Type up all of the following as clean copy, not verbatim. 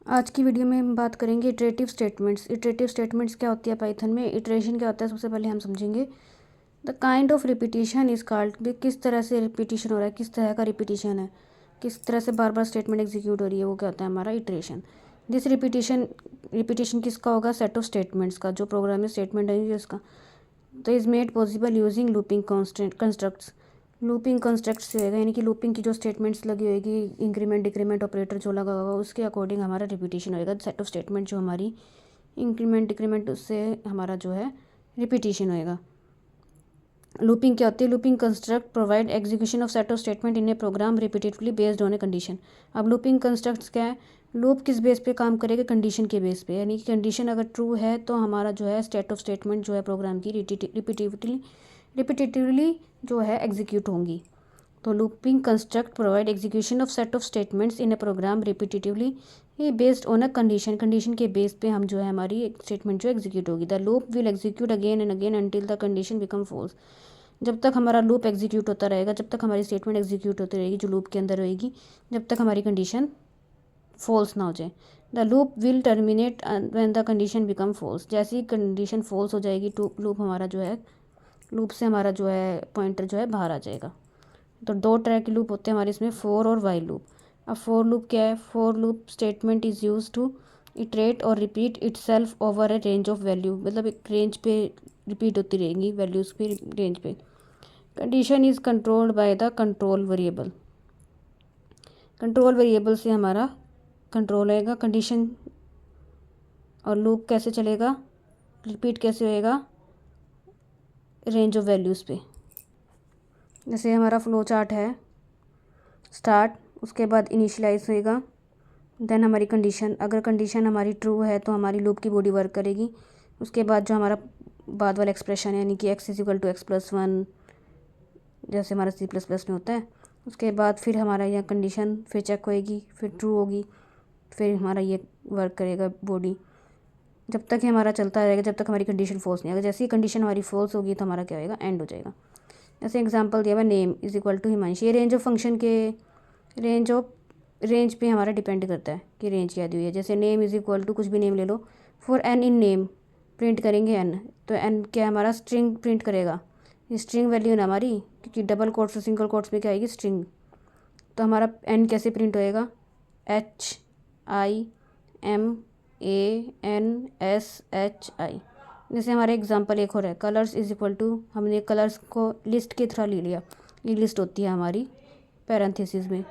आज की वीडियो में हम बात करेंगे इटरेटिव स्टेटमेंट्स। इटरेटिव स्टेटमेंट्स क्या होती है पाइथन में, इटरेशन क्या होता है सबसे पहले हम समझेंगे। The kind of repetition is called, किस तरह से रिपीटिशन हो रहा है, किस तरह का रिपीटिशन है, किस तरह से बार बार स्टेटमेंट एग्जीक्यूट हो रही है, वो क्या होता है हमारा इटरेशन। दिस रिपीटिशन रिपीटिशन किसका होगा, सेट ऑफ स्टेटमेंट्स का, जो प्रोग्राम में स्टेटमेंट है उसका। तो is made possible using looping constructs. Looping construct से होगा, यानी कि लूपिंग की जो स्टेटमेंट्स लगी होगी, इंक्रीमेंट डिक्रीमेंट ऑपरेटर जो लगा होगा उसके अकॉर्डिंग हमारा रिपीटिशन होएगा। सेट ऑफ स्टेटमेंट जो हमारी इंक्रीमेंट डिक्रीमेंट उससे हमारा जो है रिपीटिशन होएगा। लूपिंग क्या होती है, looping construct provide execution of set of statement in a program repeatedly based on a condition. अब लूपिंग कंस्ट्रक्ट्स क्या है, लूप किस बेस पे काम करेगा, कंडीशन के बेस पे, यानी कि कंडीशन अगर ट्रू है तो हमारा जो है सेट ऑफ स्टेटमेंट जो है प्रोग्राम की रिपीटेटिवली जो है एग्जीक्यूट होंगी। तो looping construct provide execution of set of statements in a program repetitively based on a condition. Condition के बेस पे हम जो है हमारी स्टेटमेंट जो एग्जीक्यूट होगी। The loop will execute again and again until the condition become false. जब तक हमारा लूप एग्जीक्यूट होता रहेगा, जब तक हमारी स्टेटमेंट एग्जीक्यूट होती रहेगी जो लूप के अंदर रहेगी, जब तक हमारी कंडीशन फॉल्स ना हो जाए। The loop will terminate when the condition become false. जैसे ही कंडीशन फॉल्स हो जाएगी तो लूप हमारा जो है, लूप से हमारा जो है पॉइंटर जो है बाहर आ जाएगा। तो दो तरह के लूप होते हैं हमारे इसमें, फोर और वाइल लूप। अब फोर लूप क्या है, for loop statement is used to iterate और repeat itself over a range of value, मतलब एक रेंज पे रिपीट होती रहेंगी वैल्यूज़ पे, रेंज पे। Condition is controlled by the control variable. Control variable से हमारा कंट्रोल होएगा कंडीशन। और लूप कैसे चलेगा, रिपीट कैसे होएगा, रेंज ऑफ वैल्यूज़ पे। जैसे हमारा फ्लो चार्ट है, स्टार्ट, उसके बाद इनिशियलाइज होएगा, देन हमारी कंडीशन, अगर कंडीशन हमारी ट्रू है तो हमारी लूप की बॉडी वर्क करेगी। उसके बाद जो हमारा बाद वाला एक्सप्रेशन है, यानी कि x is equal to x plus one, जैसे हमारा सी प्लस प्लस में होता है। उसके बाद फिर हमारा यह कंडीशन फिर चेक होएगी, फिर ट्रू होगी, फिर हमारा ये वर्क करेगा बॉडी, जब तक ये हमारा चलता रहेगा, जब तक हमारी कंडीशन फॉल्स नहीं आएगा। जैसे ही कंडीशन हमारी फॉल्स होगी तो हमारा क्या होएगा, एंड हो जाएगा। जैसे एग्जांपल दिया हुआ, name is equal to Himanshi. ये रेंज ऑफ फंक्शन के रेंज पे हमारा डिपेंड करता है कि रेंज क्या दी हुई है। जैसे नेम इज इक्वल टू कुछ भी नेम ले लो, for N in name print करेंगे एन, तो एन क्या हमारा स्ट्रिंग प्रिंट करेगा, ये स्ट्रिंग वैल्यू ना हमारी, क्योंकि डबल कोट्स और सिंगल कोट्स में क्या आएगी, स्ट्रिंग। तो हमारा एन कैसे प्रिंट होएगा, HIMANSHI। जैसे हमारे एग्जांपल एक और है, कलर्स इज इक्वल टू, हमने कलर्स को लिस्ट के थ्रू ले लिया, ये लिस्ट होती है हमारी पैरेंथेसिस में,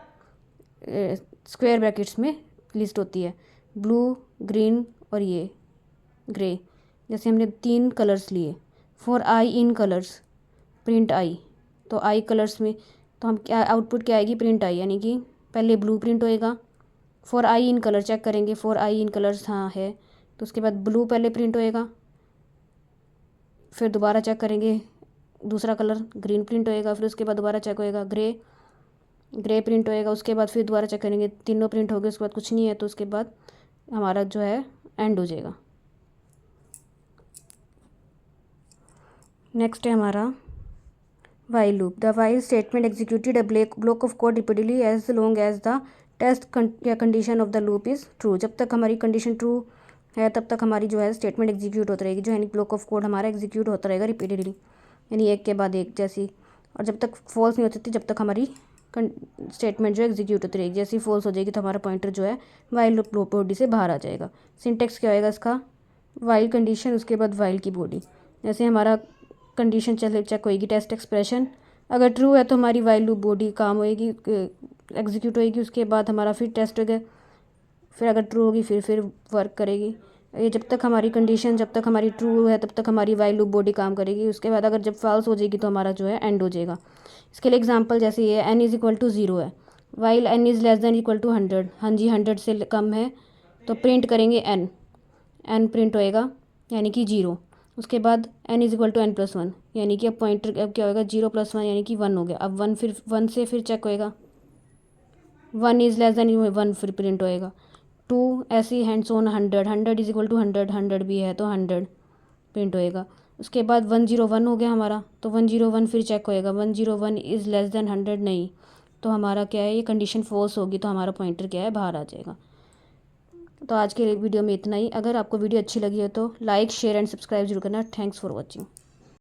स्क्वायर ब्रैकेट्स में लिस्ट होती है, ब्लू, ग्रीन और ये ग्रे। जैसे हमने तीन कलर्स लिए, for I in colours print I, तो आई कलर्स में तो हम क्या आउटपुट क्या आएगी, प्रिंट आई, यानी कि पहले ब्लू प्रिंट होएगा। For I in colour check करेंगे, फॉर आई इन कलर्स हाँ है, तो उसके बाद ब्लू पहले प्रिंट होएगा, फिर दोबारा चेक करेंगे दूसरा कलर ग्रीन प्रिंट होएगा, फिर उसके बाद दोबारा चेक होएगा ग्रे प्रिंट होएगा, उसके बाद फिर दोबारा चेक करेंगे तीनों प्रिंट हो गए, उसके बाद कुछ नहीं है, तो उसके बाद हमारा जो है एंड हो जाएगा। नेक्स्ट है हमारा while loop. The while statement executed a block of code repeatedly as long as the test या condition of the loop is true. जब तक हमारी कंडीशन ट्रू है तब तक हमारी जो है स्टेटमेंट एग्जीक्यूट होती रहेगी, जो यानी ब्लॉक ऑफ कोड हमारा एग्जीक्यूट होता रहेगा रिपीटेडली, यानी एक के बाद एक जैसी। और जब तक फॉल्स नहीं होती थी जब तक हमारी स्टेटमेंट जो एग्जीक्यूट होती रहेगी। जैसे ही फॉल्स हो जाएगी तो हमारा पॉइंटर जो है वाइल लूप बॉडी से बाहर आ जाएगा। सिंटेक्स क्या होएगा इसका, वाइल कंडीशन, उसके बाद वाइल की बॉडी। जैसे हमारा कंडीशन चेक होएगी, टेस्ट एक्सप्रेशन अगर ट्रू है तो हमारी वाइल लूप बॉडी काम होएगी, एग्जीक्यूट होएगी। उसके बाद हमारा फिर टेस्ट होगा, फिर अगर ट्रू होगी फिर वर्क करेगी। ये जब तक हमारी कंडीशन, जब तक हमारी ट्रू है तब तक हमारी वाइल लूप बॉडी काम करेगी। उसके बाद अगर जब फॉल्स हो जाएगी तो हमारा जो है एंड हो जाएगा। इसके लिए एग्जांपल जैसे ये n इज़ इक्वल टू 0 है, while n is less than equal to 100, हाँ जी 100 से कम है, तो प्रिंट करेंगे n प्रिंट होएगा यानी कि 0। उसके बाद n is equal to n plus 1, यानी कि अब पॉइंटर अब क्या होगा, 0 प्लस 1 यानी कि 1 हो गया। अब 1 फिर 1 से फिर चेक होएगा, 1 इज़ लेस दैन 1 फिर प्रिंट होएगा। 2 ऐसे ही hands on 100 is equal to 100 भी है तो 100 प्रिंट होएगा। उसके बाद 101 हो गया हमारा, तो 101 फिर चेक होएगा, 101 इज़ लेस दैन 100 नहीं, तो हमारा क्या है, ये कंडीशन फॉल्स होगी तो हमारा पॉइंटर क्या है, बाहर आ जाएगा। तो आज के वीडियो में इतना ही। अगर आपको वीडियो अच्छी लगी है तो लाइक शेयर एंड सब्सक्राइब जरूर करना। Thanks for watching.